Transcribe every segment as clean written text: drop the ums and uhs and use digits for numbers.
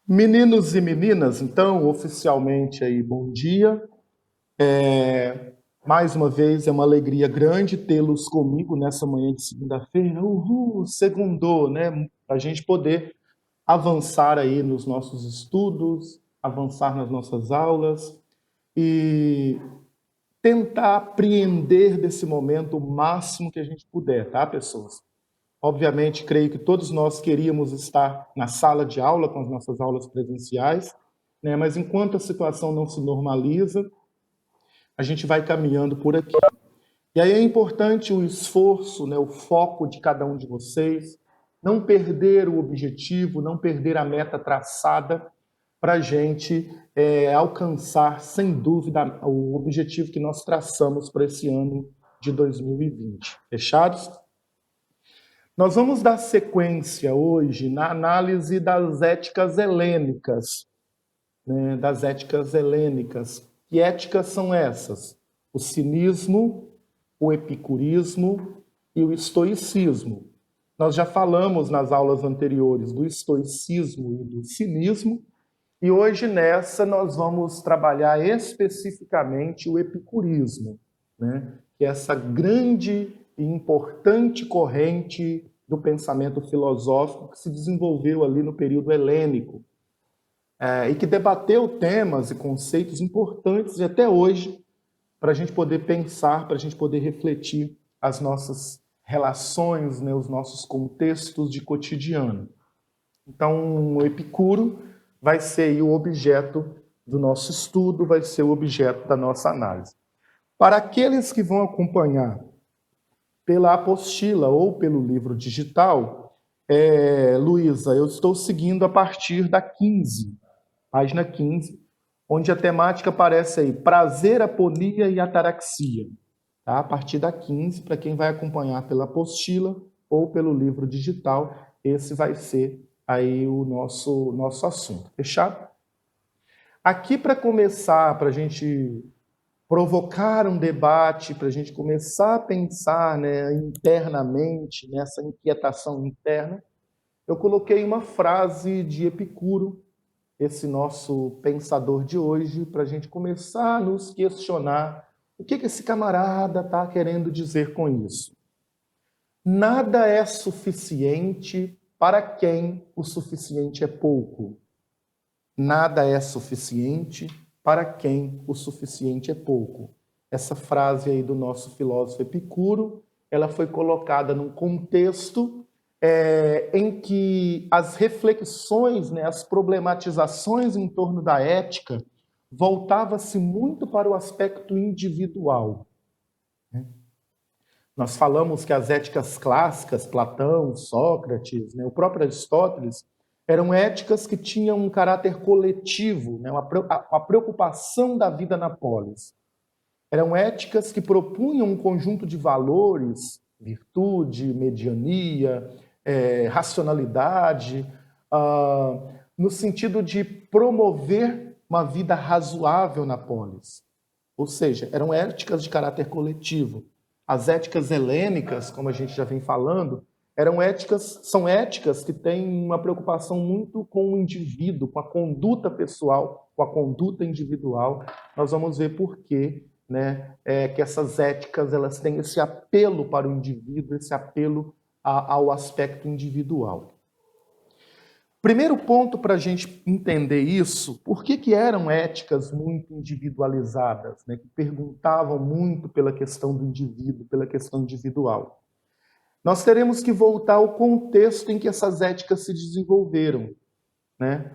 Meninos e meninas, então, oficialmente aí, bom dia. Mais uma vez, é uma alegria grande tê-los comigo nessa manhã de segunda-feira. Uhul, segundou, né? Para a gente poder avançar aí nos nossos estudos, avançar nas nossas aulas e tentar apreender desse momento o máximo que a gente puder, tá, pessoas? Obviamente, creio que todos nós queríamos estar na sala de aula com as nossas aulas presenciais, né? Mas enquanto a situação não se normaliza, a gente vai caminhando por aqui. E aí é importante o esforço, né, o foco de cada um de vocês, não perder o objetivo, não perder a meta traçada para a gente alcançar, sem dúvida, o objetivo que nós traçamos para esse ano de 2020. Fechados? Nós vamos dar sequência hoje na análise das éticas helênicas, né, das éticas helênicas. Que éticas são essas? O cinismo, o epicurismo e o estoicismo. Nós já falamos nas aulas anteriores do estoicismo e do cinismo, e hoje nessa nós vamos trabalhar especificamente o epicurismo, né? Que é essa grande e importante corrente do pensamento filosófico que se desenvolveu ali no período helênico, e que debateu temas e conceitos importantes e até hoje para a gente poder pensar, para a gente poder refletir as nossas relações, né, os nossos contextos de cotidiano. Então, o Epicuro vai ser aí o objeto do nosso estudo, vai ser o objeto da nossa análise. Para aqueles que vão acompanhar pela apostila ou pelo livro digital, Luísa, eu estou seguindo a partir da 15, página 15, onde a temática aparece aí, prazer, aponia e ataraxia. Tá? A partir da 15, para quem vai acompanhar pela apostila ou pelo livro digital, esse vai ser aí o nosso assunto. Fechado? Aqui, para começar, para a gente provocar um debate, para a gente começar a pensar, né, internamente, nessa inquietação interna, eu coloquei uma frase de Epicuro, esse nosso pensador de hoje, para a gente começar a nos questionar o que esse camarada está querendo dizer com isso. Nada é suficiente para quem o suficiente é pouco. Nada é suficiente para quem o suficiente é pouco. Essa frase aí do nosso filósofo Epicuro, ela foi colocada num contexto em que as reflexões, né, as problematizações em torno da ética voltava-se muito para o aspecto individual. Nós falamos que as éticas clássicas, Platão, Sócrates, né, o próprio Aristóteles, eram éticas que tinham um caráter coletivo, né, uma preocupação da vida na polis. Eram éticas que propunham um conjunto de valores, virtude, mediania, racionalidade, no sentido de promover uma vida razoável na polis. Ou seja, eram éticas de caráter coletivo. As éticas helênicas, como a gente já vem falando, são éticas que têm uma preocupação muito com o indivíduo, com a conduta pessoal, com a conduta individual. Nós vamos ver por quê, né, que essas éticas elas têm esse apelo para o indivíduo, esse apelo ao aspecto individual. Primeiro ponto para a gente entender isso, por que eram éticas muito individualizadas, né, que perguntavam muito pela questão do indivíduo, pela questão individual. Nós teremos que voltar ao contexto em que essas éticas se desenvolveram, né?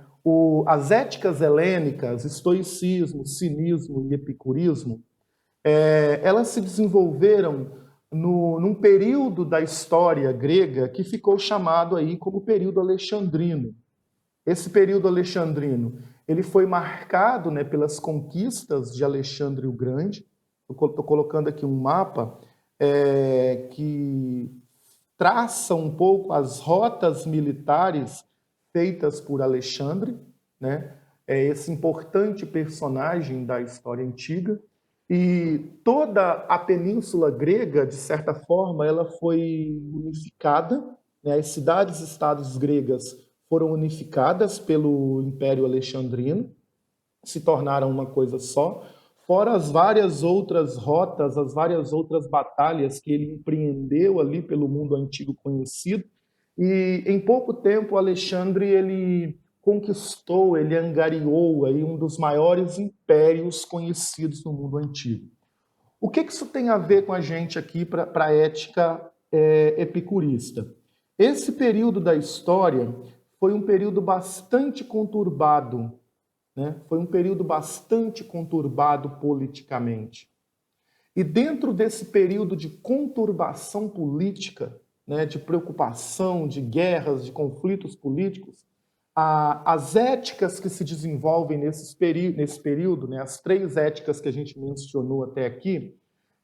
As éticas helênicas, estoicismo, cinismo e epicurismo, elas se desenvolveram num período da história grega que ficou chamado aí como período alexandrino. Esse período alexandrino ele foi marcado, né, pelas conquistas de Alexandre o Grande. Estou colocando aqui um mapa que traça um pouco as rotas militares feitas por Alexandre, né? É esse importante personagem da história antiga. E toda a península grega, de certa forma, ela foi unificada, né? As cidades-estados gregas foram unificadas pelo Império Alexandrino, se tornaram uma coisa só, fora as várias outras rotas, as várias outras batalhas que ele empreendeu ali pelo mundo antigo conhecido. E em pouco tempo, Alexandre ele conquistou, ele angariou aí um dos maiores impérios conhecidos no mundo antigo. O que isso tem a ver com a gente aqui para a ética epicurista? Esse período da história foi um período bastante conturbado, né? Foi um período bastante conturbado politicamente. E dentro desse período de conturbação política, né, de preocupação, de guerras, de conflitos políticos, as éticas que se desenvolvem nesse período, né, as 3 éticas que a gente mencionou até aqui,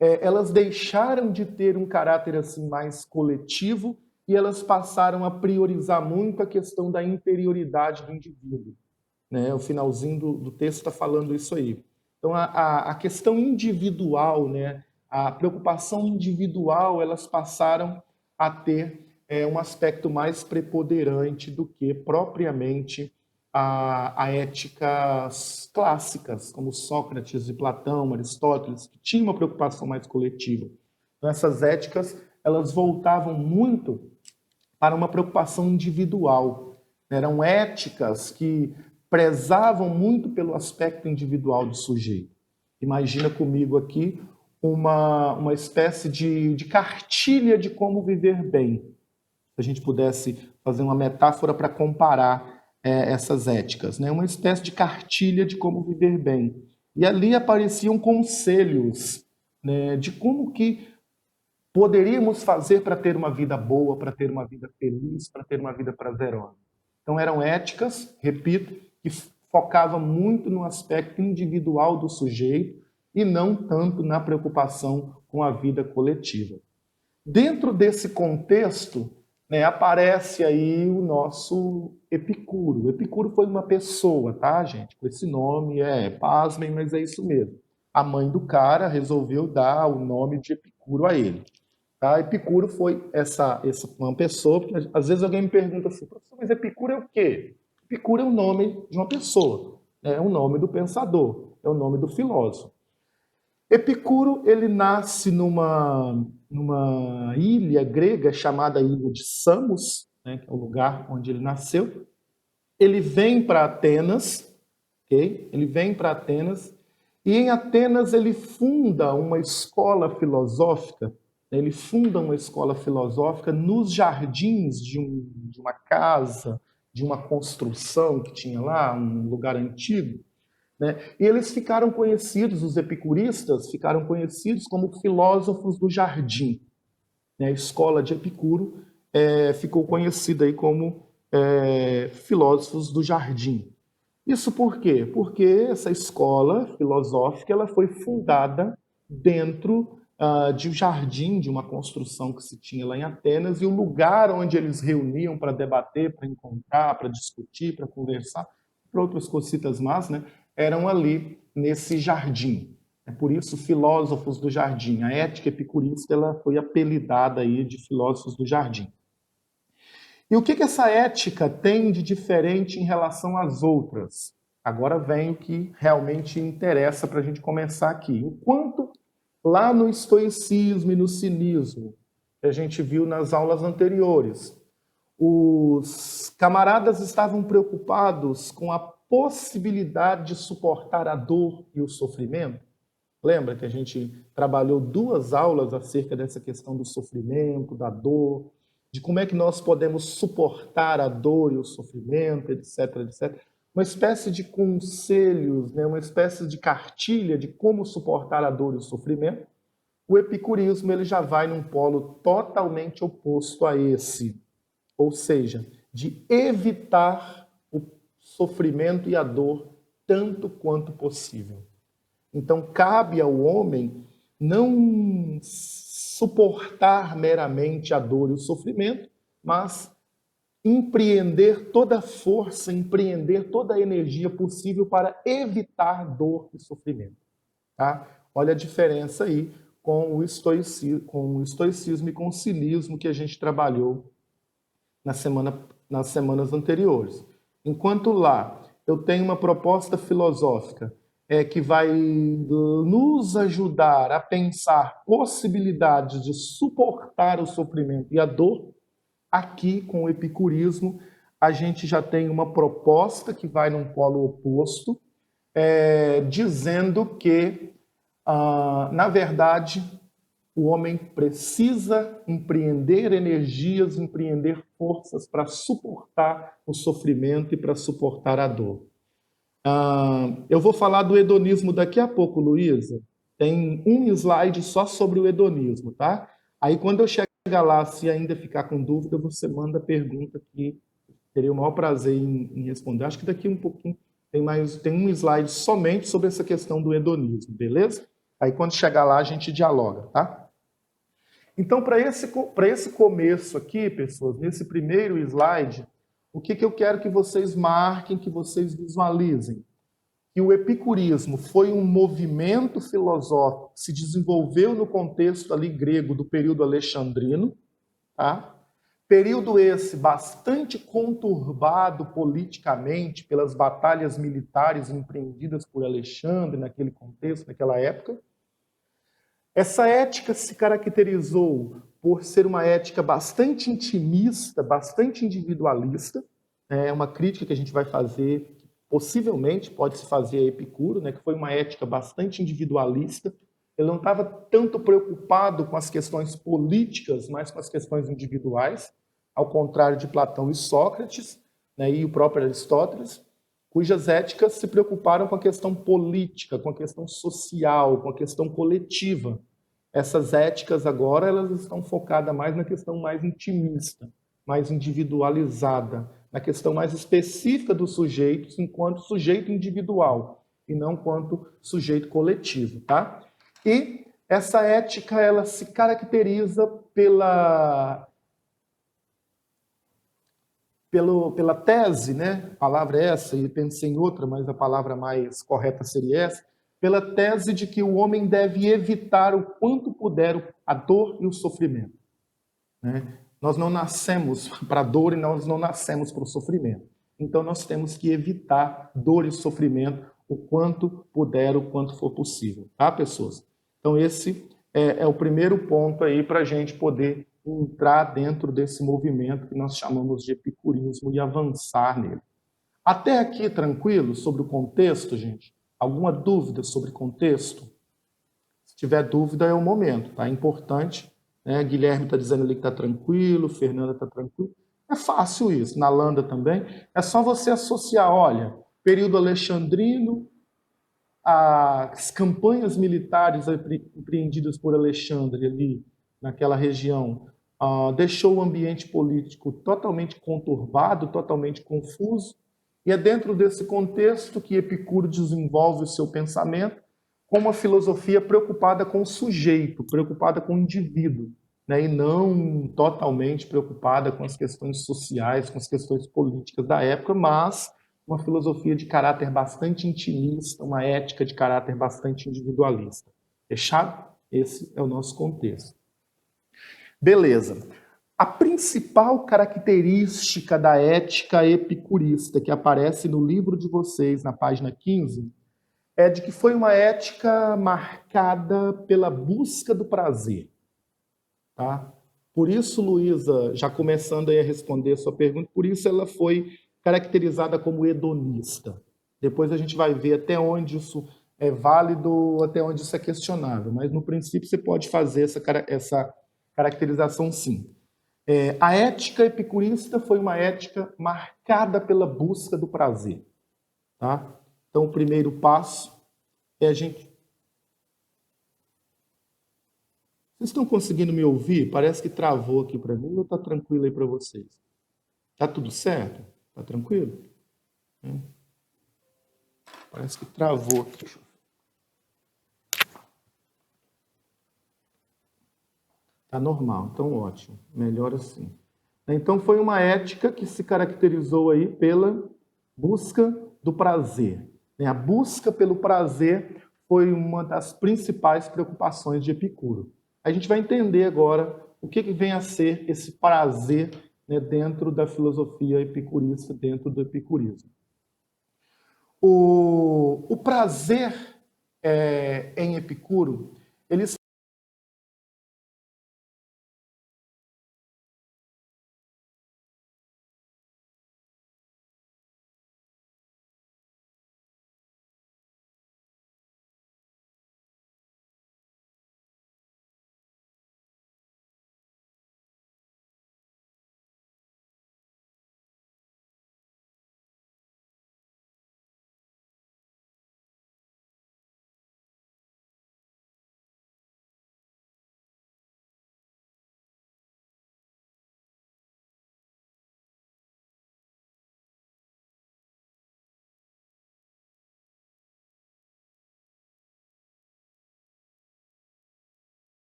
elas deixaram de ter um caráter assim mais coletivo e elas passaram a priorizar muito a questão da interioridade do indivíduo. Né? O finalzinho do texto está falando isso aí. Então, a questão individual, né, a preocupação individual, elas passaram a ter um aspecto mais preponderante do que propriamente a éticas clássicas, como Sócrates e Platão, Aristóteles, que tinham uma preocupação mais coletiva. Então, essas éticas, elas voltavam muito para uma preocupação individual. Eram éticas que prezavam muito pelo aspecto individual do sujeito. Imagina comigo aqui uma espécie de cartilha de como viver bem. Se a gente pudesse fazer uma metáfora para comparar essas éticas, né? Uma espécie de cartilha de como viver bem. E ali apareciam conselhos, né, de como que poderíamos fazer para ter uma vida boa, para ter uma vida feliz, para ter uma vida prazerosa. Então eram éticas, repito, que focavam muito no aspecto individual do sujeito e não tanto na preocupação com a vida coletiva. Dentro desse contexto, né, aparece aí o nosso Epicuro. O Epicuro foi uma pessoa, tá, gente? Com esse nome, pasmem, mas é isso mesmo. A mãe do cara resolveu dar o nome de Epicuro a ele. Tá? Epicuro foi uma pessoa, porque às vezes alguém me pergunta assim, professor, mas Epicuro é o quê? Epicuro é o nome de uma pessoa, é o nome do pensador, é o nome do filósofo. Epicuro, ele nasce numa ilha grega chamada Ilha de Samos, né, que é o lugar onde ele nasceu. Ele vem para Atenas, ok? Ele vem para Atenas, e em Atenas ele funda uma escola filosófica. Ele funda uma escola filosófica nos jardins de uma casa, de uma construção que tinha lá, um lugar antigo. Né? E eles ficaram conhecidos, os epicuristas ficaram conhecidos como filósofos do jardim. Né? A escola de Epicuro ficou conhecida aí como filósofos do jardim. Isso por quê? Porque essa escola filosófica ela foi fundada dentro de um jardim, de uma construção que se tinha lá em Atenas, e o lugar onde eles reuniam para debater, para encontrar, para discutir, para conversar, para outras cositas más, né, eram ali nesse jardim. É por isso filósofos do jardim. A ética epicurista ela foi apelidada aí de filósofos do jardim. E o que essa ética tem de diferente em relação às outras? Agora vem o que realmente interessa para a gente começar aqui. Enquanto lá no estoicismo e no cinismo, que a gente viu nas aulas anteriores, os camaradas estavam preocupados com a possibilidade de suportar a dor e o sofrimento. Lembra que a gente trabalhou 2 aulas acerca dessa questão do sofrimento, da dor, de como é que nós podemos suportar a dor e o sofrimento, etc, etc. Uma espécie de conselhos, né? Uma espécie de cartilha de como suportar a dor e o sofrimento. O epicurismo ele já vai num polo totalmente oposto a esse, ou seja, de evitar o sofrimento e a dor tanto quanto possível. Então, cabe ao homem não suportar meramente a dor e o sofrimento, mas empreender toda a força, empreender toda a energia possível para evitar dor e sofrimento. Tá? Olha a diferença aí com o estoicismo e com o cinismo que a gente trabalhou na semana nas semanas anteriores. Enquanto lá eu tenho uma proposta filosófica que vai nos ajudar a pensar possibilidades de suportar o sofrimento e a dor, aqui com o epicurismo a gente já tem uma proposta que vai num polo oposto, dizendo que, na verdade, o homem precisa empreender energias, empreender forças para suportar o sofrimento e para suportar a dor. Eu vou falar do hedonismo daqui a pouco, Luísa. Tem um slide só sobre o hedonismo, tá? Aí quando eu chegar lá, se ainda ficar com dúvida, você manda pergunta que teria o maior prazer em responder. Acho que daqui um pouquinho tem um slide somente sobre essa questão do hedonismo, beleza? Aí quando chegar lá a gente dialoga, tá? Então, para esse começo aqui, pessoas, nesse primeiro slide, o que eu quero que vocês marquem, que vocês visualizem? Que o epicurismo foi um movimento filosófico que se desenvolveu no contexto ali grego do período alexandrino, tá? Período esse bastante conturbado politicamente pelas batalhas militares empreendidas por Alexandre naquele contexto, naquela época. Essa ética se caracterizou por ser uma ética bastante intimista, bastante individualista. É uma crítica que a gente vai fazer, possivelmente pode se fazer a Epicuro, né, que foi uma ética bastante individualista. Ele não estava tanto preocupado com as questões políticas, mas com as questões individuais, ao contrário de Platão e Sócrates, né, e o próprio Aristóteles, cujas éticas se preocuparam com a questão política, com a questão social, com a questão coletiva. Essas éticas agora elas estão focadas mais na questão mais intimista, mais individualizada, na questão mais específica dos sujeitos enquanto sujeito individual e não enquanto sujeito coletivo, tá? E essa ética ela se caracteriza pela tese, né? A palavra é essa, e pensei em outra, mas a palavra mais correta seria essa, pela tese de que o homem deve evitar o quanto puder a dor e o sofrimento. Né? Nós não nascemos para a dor e nós não nascemos para o sofrimento. Então nós temos que evitar dor e sofrimento o quanto puder, o quanto for possível. Tá, pessoas? Então esse é o primeiro ponto aí para a gente poder entrar dentro desse movimento que nós chamamos de epicurismo e avançar nele. Até aqui, tranquilo sobre o contexto, gente? Alguma dúvida sobre contexto? Se tiver dúvida, é o momento, tá? É importante, né? Guilherme está dizendo ali que está tranquilo, Fernanda está tranquilo. É fácil isso, Nalanda também. É só você associar, olha, período alexandrino, as campanhas militares empreendidas por Alexandre ali, naquela região, deixou o ambiente político totalmente conturbado, totalmente confuso, e é dentro desse contexto que Epicuro desenvolve o seu pensamento com uma filosofia preocupada com o sujeito, preocupada com o indivíduo, né, e não totalmente preocupada com as questões sociais, com as questões políticas da época, mas uma filosofia de caráter bastante intimista, uma ética de caráter bastante individualista. Fechado? Esse é o nosso contexto. Beleza. A principal característica da ética epicurista que aparece no livro de vocês, na página 15, é de que foi uma ética marcada pela busca do prazer. Tá? Por isso, Luísa, já começando aí a responder a sua pergunta, por isso ela foi caracterizada como hedonista. Depois a gente vai ver até onde isso é válido, até onde isso é questionável, mas no princípio você pode fazer essa caracterização sim. A ética epicurista foi uma ética marcada pela busca do prazer. Tá? Então o primeiro passo é a gente... Vocês estão conseguindo me ouvir? Parece que travou aqui para mim ou está tranquilo aí para vocês? Está tudo certo? Está tranquilo? Parece que travou aqui. Está normal, então ótimo. Melhor assim. Então foi uma ética que se caracterizou aí pela busca do prazer. A busca pelo prazer foi uma das principais preocupações de Epicuro. A gente vai entender agora o que vem a ser esse prazer né, dentro da filosofia epicurista, dentro do epicurismo. O prazer em Epicuro, ele